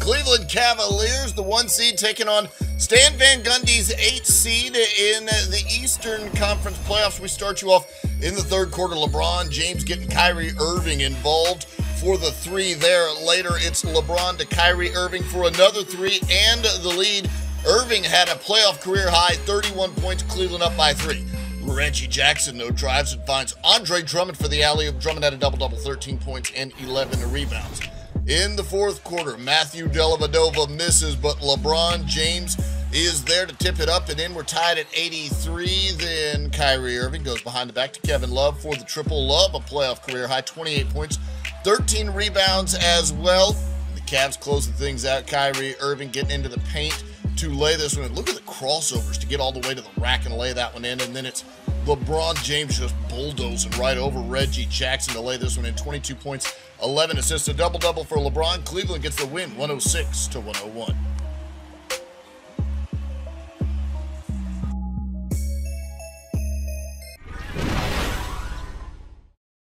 Cleveland Cavaliers, the 1 seed, taking on Stan Van Gundy's 8 seed in the Eastern Conference playoffs. We start you off in the third quarter. LeBron James getting Kyrie Irving involved for the 3 there. Later, it's LeBron to Kyrie Irving for another 3 and the lead. Irving had a playoff career high, 31 points, Cleveland up by 3. Reggie Jackson, no drives, and finds Andre Drummond for the alley-oop. Drummond had a double-double, 13 points and 11 rebounds. In the fourth quarter, Matthew Dellavedova misses, but LeBron James is there to tip it up, and then we're tied at 83. Then Kyrie Irving goes behind the back to Kevin Love for the triple. Love, a playoff career high, 28 points, 13 rebounds as well. The Cavs closing things out. Kyrie Irving getting into the paint to lay this one in. Look at the crossovers to get all the way to the rack and lay that one in. And then it's LeBron James just bulldozing right over Reggie Jackson to lay this one in. 22 points, 11 assists, a double-double for LeBron. Cleveland gets the win, 106-101.